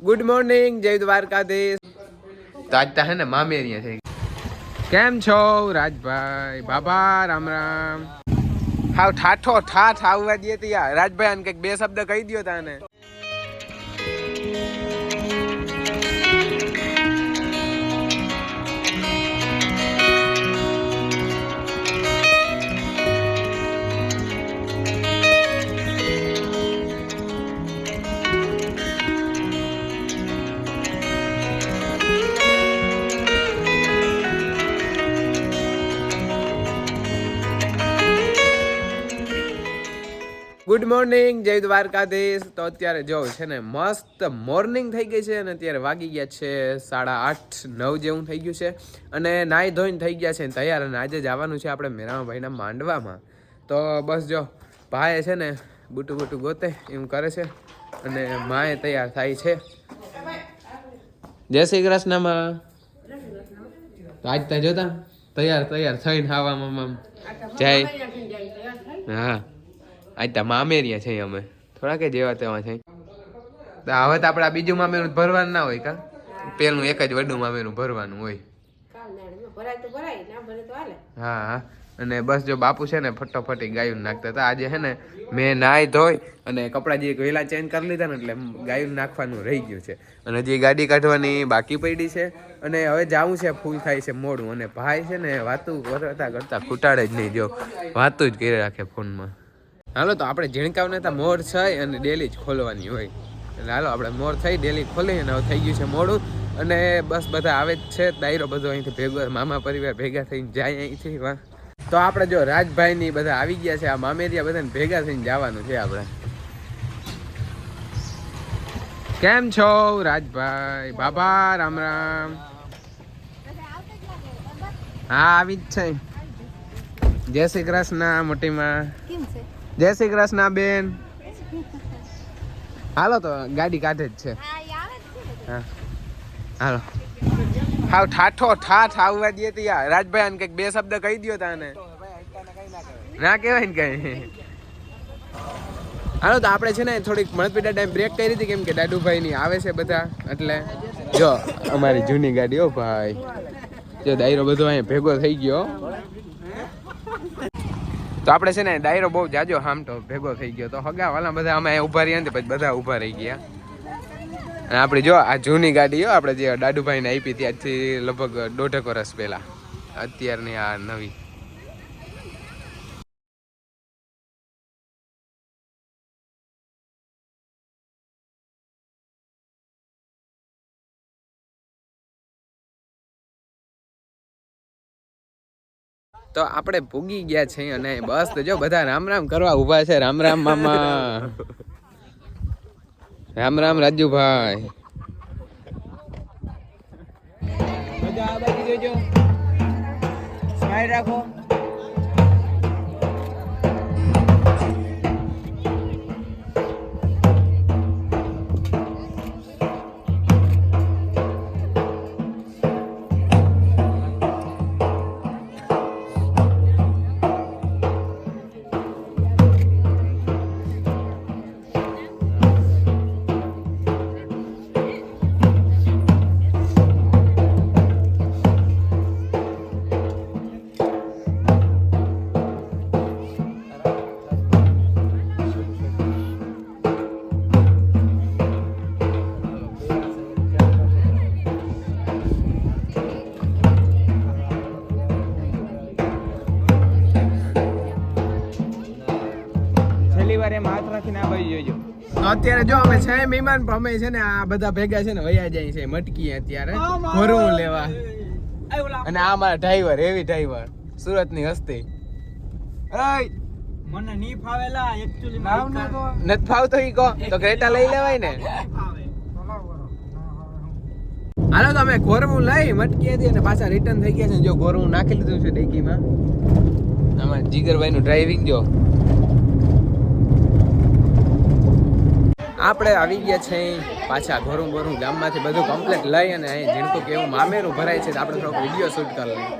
Good morning, જય દ્વારકાધીશ. તો આજ તા હે ને મામેરિયા છે. કેમ છો રાજભાઈ? બાબા રામ રામ. હાવ ઠાઠો ઠાઠ આવવા દે તી રાજભાઈ, આને કંઈક બે શબ્દ કહી દ્યો તાને. ગુડ મોર્નિંગ, જય દ્વારકાધીશ. તો અત્યારે જો છે ને મસ્ત મોર્નિંગ થઈ ગઈ છે અને અત્યારે વાગી ગયા છે 8:30-9 જેવું થઈ ગયું છે અને નાહી ધોઈને થઈ ગયા છે તૈયાર. અને આજે જવાનું છે આપણે મેરામાભાઈના માંડવામાં. તો બસ જો ભાઈ છે ને બુટું ગોતે એમ કરે છે અને માએ તૈયાર થાય છે. જય શ્રી કૃષ્ણમાં. તો આજ ત્યાં જોતા તૈયાર થઈને આવામાં જય. હા, આજ તો મામેરિયા છે અમે, થોડા કે જેવા તેવા છે. હવે તો આપણે બીજું મામેરું ભરવાનું ના હોય કા, પેલું એક જ વડું મામેરું ભરવાનું હોય. હા, અને બસ જો બાપુ છે ને ફટોફટી ગાયું નાખતા હતા. આજે છે ને મેં નાહી ધોઈ અને કપડાં જે વહેલા ચેન્જ કરી લીધા ને એટલે ગાયું નાખવાનું રહી ગયું છે અને હજી ગાડી કાઢવાની બાકી પડી છે. અને હવે જાવું છે, ફૂલ થાય છે મોડું. અને ભાઈ છે ને વાતું કરતા ખૂટાડે જ નહીં, જો વાતું જ કરી રાખે ફોનમાં. હાલો તો આપણે ઝીણકાવને તો મોર થઈ અને ડેલી જ ખોલવાની હોય એટલે હાલો આપણે મોર થઈ ડેલી ખોલી અને હવે થઈ ગયું છે મોડું. અને બસ બધા આવે જ છે, દાયરો બધો અહીંથી ભેગો, મામા પરિવાર ભેગા થઈને જાય અહીંથી. વાહ, તો આપણે જો રાજભાઈની બધા આવી ગયા છે, આ મામેરિયા બધાને ભેગા થઈને જવાનું છે આપણે. કેમ છો રાજભાઈ? બાબા રામ રામ. હા, આવી જ છે. જય શ્રી કૃષ્ણ મોટીમાં. જય શ્રી કૃષ્ણ બેન. હાલો તો ગાડી કાઢે જ છે. હા હાલો. હાવ ઠાઠો ઠાઠ આવવા દે તી રાજભાઈ, આને કંઈક બે શબ્દ કહી દ્યો તાને. ના કહેવાય ને કઈ. હાલો તો આપણે છે ને થોડીક મળપીટા ટાઈમ બ્રેક કરી હતી, કેમ કે દાદુભાઈ ની આવે છે બધા. એટલે જો અમારી જૂની ગાડી, હો ભાઈ, જો દાયરો બધો અહીંયા ભેગો થઈ ગયો. તો આપણે છે ને ડાયરો બહુ જાજો હામટો ભેગો થઈ ગયો. તો હગા વાલા બધા અમે ઊભા રહ્યા ને પછી બધા ઊભા રહી ગયા. અને આપણે જો આ જૂની ગાડી, હો આપણે જે દાદુભાઈને આપી ત્યાંથી લગભગ 1.5 વર્ષ પહેલા, અત્યારની આ નવી. તો આપણે પૂગી ગયા છે અને બસ તો જો બધા રામ રામ કરવા ઊભા છે. રામ રામ મામા. રામ રામ રાજુભાઈ. બધા આ બાજુ જોજો, સ્માઈલ રાખો. અત્યારે જો અમે છે મહેમાન, અમે છે ને આ બધા ભેગા છે ને વયા જાય છે મટકી અત્યારે ભરવું લેવા. અને આ મારા ડ્રાઈવર, હેવી ડ્રાઈવર, સુરત ની હસ્તી. મને નહીં ફાવેલા એક્ચ્યુઅલી નથી ફાવતો ઈ કહો તો ક્રેટા લઈ લેવાય ને. હાલો તો અમે ગોરવું લઈ મટકી હતી અને પાછા રિટર્ન થઈ ગયા છે. જો ગોરવું નાખી લીધું છે ડેકીમાં. આમાં જીગરભાઈ નું ડ્રાઇવિંગ જો. આપણે આવી ગયા છે પાછા ગોરું ગામમાંથી બધું કમ્પ્લીટ લઈ અને અહીં ઝીણકું કેવું મામેરું ભરાય છે. આપણે થોડોક વિડીયો શૂટ કરી લઈએ.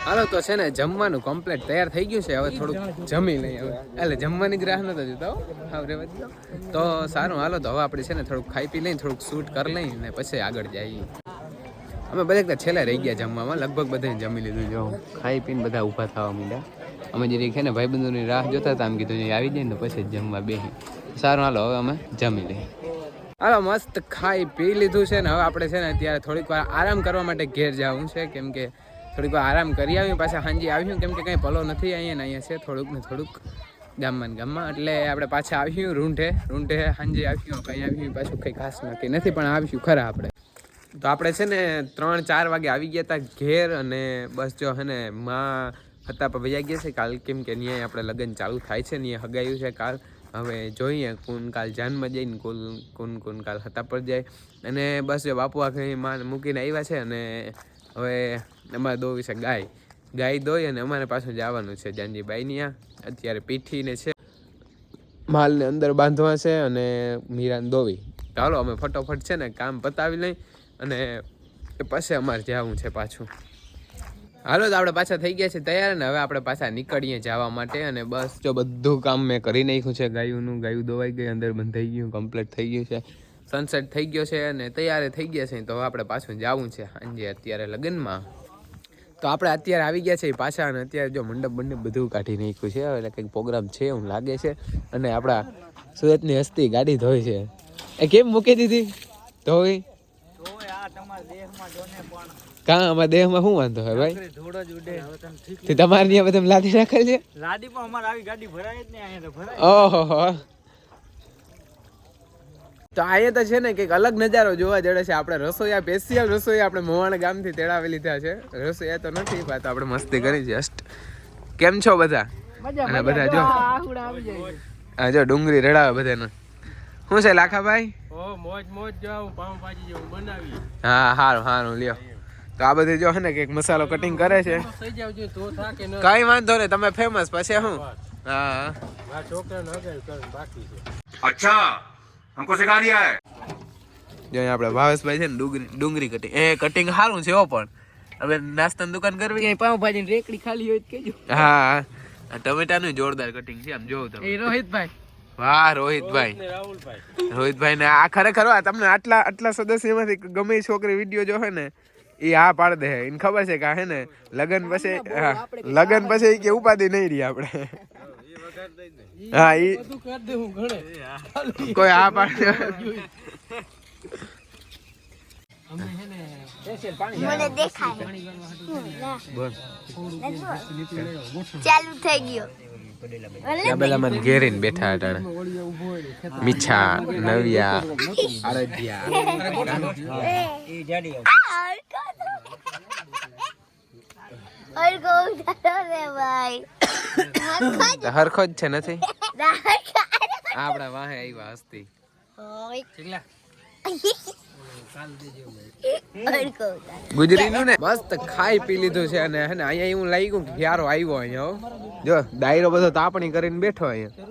હાલો તો છે ને જમવાનું કમ્પ્લીટ તૈયાર થઈ ગયું છે. હવે થોડુંક જમી લઈએ હવે. એટલે જમવાની જ રાહ નતો જોતો હા રેવા દીધો. તો સારું હાલો તો હવે આપણે છે ને થોડુંક ખાઈ પી લઈને થોડુંક શૂટ કરી લઈએ ને પછી આગળ જઈએ. અમે બધા છેલ્લે રહી ગયા જમવામાં, લગભગ બધાને જમી લીધું. જો ખાઈ પીને બધા ઊભા થવા માંડ્યા. અમે જે છે ને ભાઈબંધોની રાહ જોતા હતા, આમ કીધું આવી જાય ને પછી જમવા બેસી. સારું હાલો હવે અમે જમી લઈએ. હાલો મસ્ત ખાઈ પી લીધું છે ને હવે આપણે છે ને અત્યારે થોડીક વાર આરામ કરવા માટે ઘેર જવું છે. કેમ કે થોડીક વાર આરામ કરી આવ્યું, પાછા સાંજે આવ્યું. કેમ કે કંઈ ભલો નથી અહીંયા ને અહીંયા છે થોડુંક ને થોડુંક ગામમાં એટલે આપણે પાછા આવ્યું રૂંઢે સાંજે આવ્યું. કંઈ આવ્યું પાછું કંઈ ખાસ નથી પણ આવ્યું ખરા આપણે. તો આપણે છે ને 3-4 વાગે આવી ગયા હતા ઘેર. અને બસ જો હે ને માં હતા પણ વૈયા ગયા છે કાલ. કેમ કે ત્યાં આપણે લગ્ન ચાલુ થાય છે ને હગાયું છે કાલ. હવે જોઈએ કોણ કાલ જાનમાં જઈને કોણ કાલ હતા પર જાય. અને બસ જો બાપુ આખી માં મૂકીને આવ્યા છે. અને હવે અમારે દોવી છે ગાય દોઈ અને અમારે પાછું જવાનું છે જાનજીબાઈની ત્યાં. અત્યારે પીઠીને છે માલને અંદર બાંધવા છે અને મીરાને દોવી. ચાલો અમે ફટોફટ છે ને કામ પતાવી લઈ અને પછી અમારે જવું છે પાછું. હાલો તો આપણે પાછા થઈ ગયા છે તૈયાર ને હવે આપણે પાછા નીકળીએ જવા માટે. અને બસ જો બધું કામ મેં કરી નાખ્યું છે. ગાયું દોવાઈ ગઈ, અંદર બંધાઈ ગયું, કમ્પ્લીટ થઈ ગયું છે. સનસેટ થઈ ગયો છે અને તૈયાર થઈ ગયા છે. તો હવે આપણે પાછું જવું છે સાંજે અત્યારે લગ્નમાં. તો આપણે અત્યારે આવી ગયા છે પાછા. અને અત્યારે જો મંડપ બધું કાઢી નાખ્યું છે. એટલે કંઈક પ્રોગ્રામ છે એવું લાગે છે. અને આપણા સુરતની હસ્તી ગાડી ધોઈ છે. એ કેમ મૂકી દીધી ધોઈ? કાં અમારા દેહમાં શું વાંધો હોય ભાઈ? તમારે ત્યાં બધા લાદી રાખેલ છે? લાદી પણ અમારે આવી ગાડી ભરાય જ નહીં અહીંયા તો ભરાય. ઓહો તો અહીંયા તો છે ને કંઈક અલગ નજારો જોવા જડે છે. આપણે રસોઈયા સ્પેશિયલ રસોઈયા આપણે મોવાણ ગામથી તેડાવી લીધા છે. રસોઈયા તો નથી પણ આપણે મસ્તી કરી જસ્ટ. કેમ છો બધા? અને બધા જો જો ડુંગળી રડાવે બધાને. શું છે લાખાભાઈ? મોજ જાવ પાવભાજી જેવું બનાવી. હા હારું લ્યો. તો આ બધી જો હે ને કંઈક મસાલો કટિંગ કરે છે. કઈ વાંધો નહીં, તમે ફેમસ પછી હું. હા अच्छा हमको सिखा दिया है. જો આપણે ભાવેશભાઈ છે ને ડુંગળી કટિંગ કટિંગ સારું છે હો. પણ હવે નાસ્તાની દુકાન કરવી, પાવભાજી રેકડી ખાલી હોય કેજો. હા ટમેટાનું જોરદાર કટિંગ છે આમ જોવું તમે. રોહિતભાઈ. વાહ રોહિતભાઈ ને આ ખરેખર તમને આટલા સદસ્યમાંથી ગમે એ છોકરી વિડીયો જો હે ને એ હા પાડ દે. એને ખબર છે કે હે ને લગન પછી કે ઉપાધિ નહીં રહી આપણે. હા ઈ કોઈ હા પાડ દે. ચાલુ થઈ ગયો. ડબલામાં ઘેરીને બેઠા હતા મીઠા નવિયા હરખો જ છે નથી આપડા વાહે આવ્યા હસ્તી ગુજરીનું ને મસ્ત ખાઈ પી લીધું છે. અને હે ને અહીંયા એવું લાગ્યું કે ક્યારો આવ્યો અહીંયા. જો ડાયરો બધો તાપણી કરીને બેઠો અહીંયા.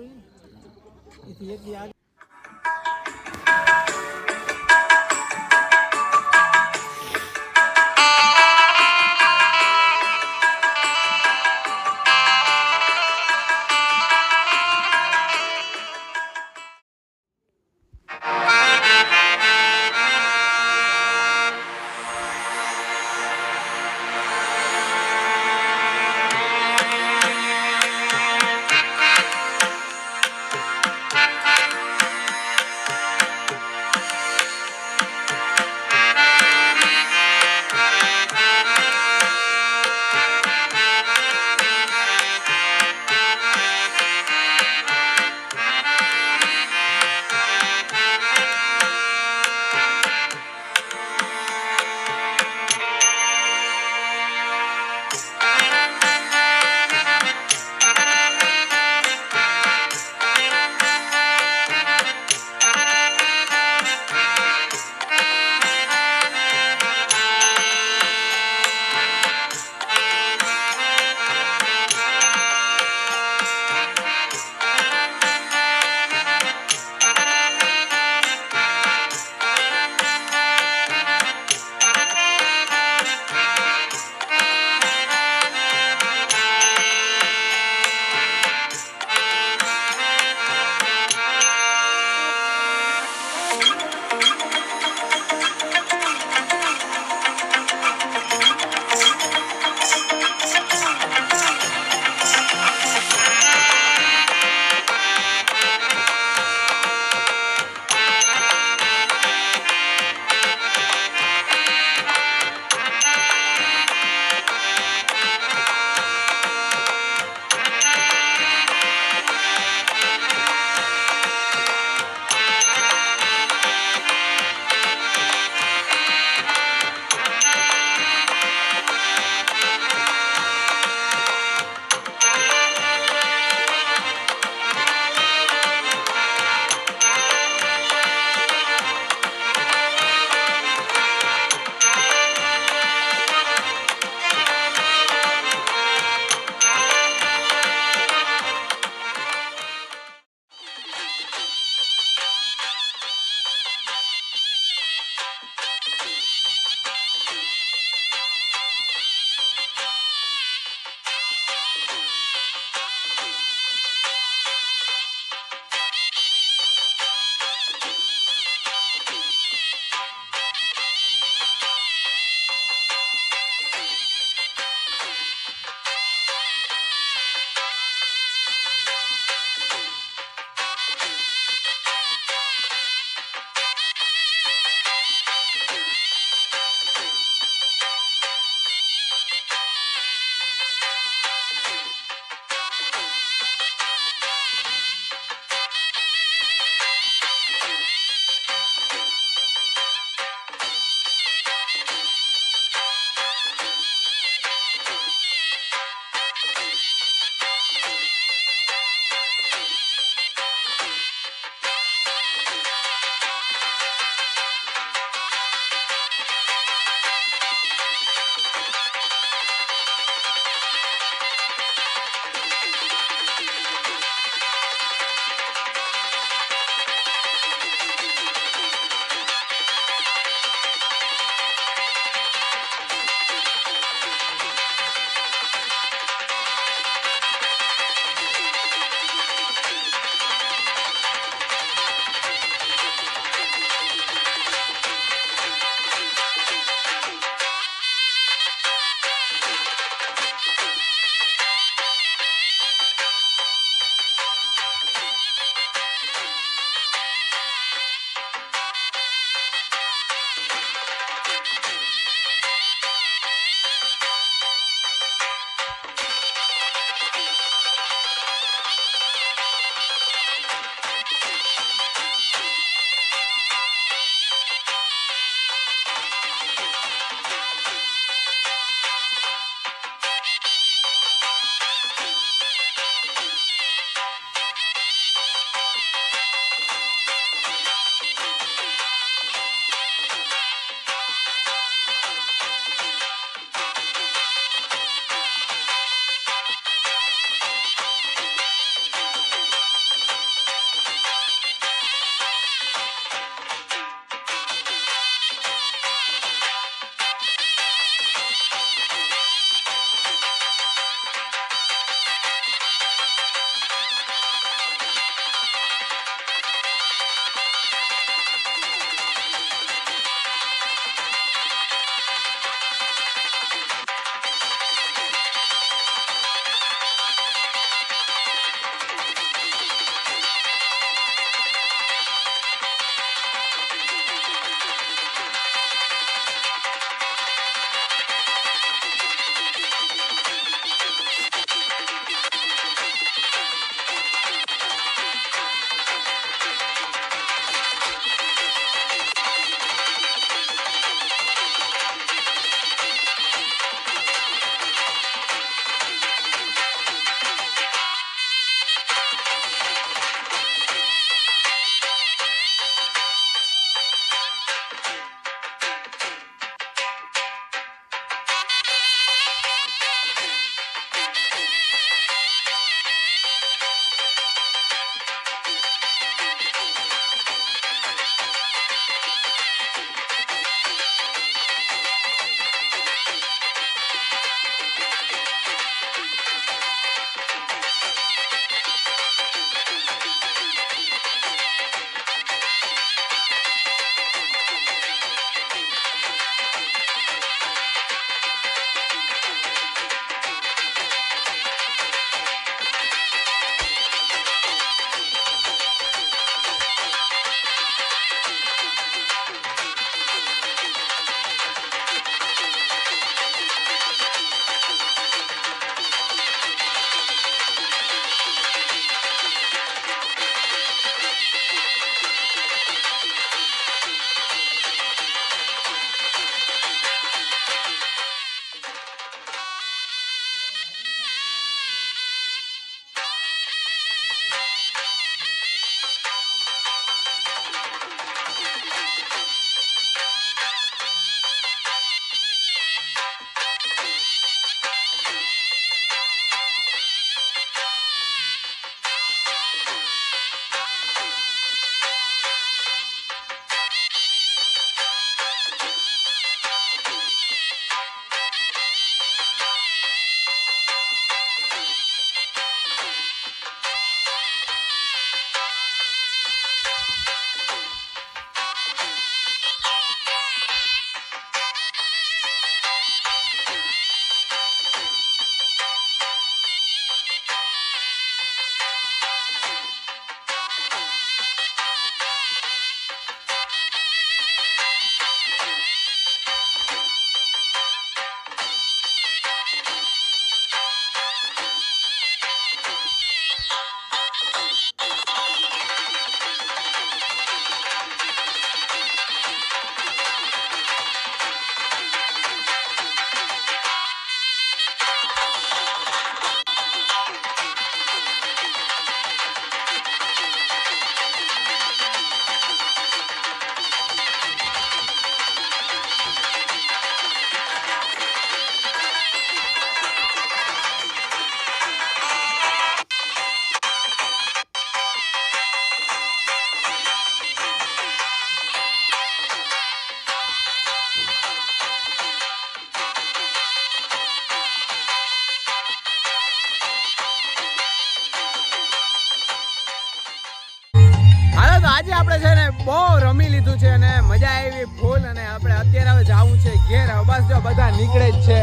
બહુ રમી લીધું છે અને મજા આવી ફૂલ. અને આપણે અત્યારે હવે જવું છે ઘેર. હવે બસ જો બધા નીકળે જ છે.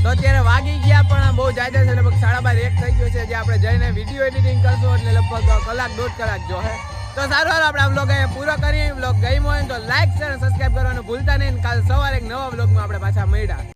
તો અત્યારે વાગી ગયા પણ બહુ જાજા છે, લગભગ 12:30 થઈ ગયો છે. જે આપણે જઈને વિડીયો એડિટિંગ કરશું એટલે લગભગ કલાક 1.5 કલાક જો હે. તો સારું હાલો આપણે આ વ્લોગ અહીંયા પૂરો કરીએ. વ્લોગ ગમ્યો હોય તો લાઈક શેર અને સબસ્ક્રાઇબ કરવાનું ભૂલતા નહીં. કાલ સવારે એક નવા વ્લોગમાં આપણે પાછા મળ્યા.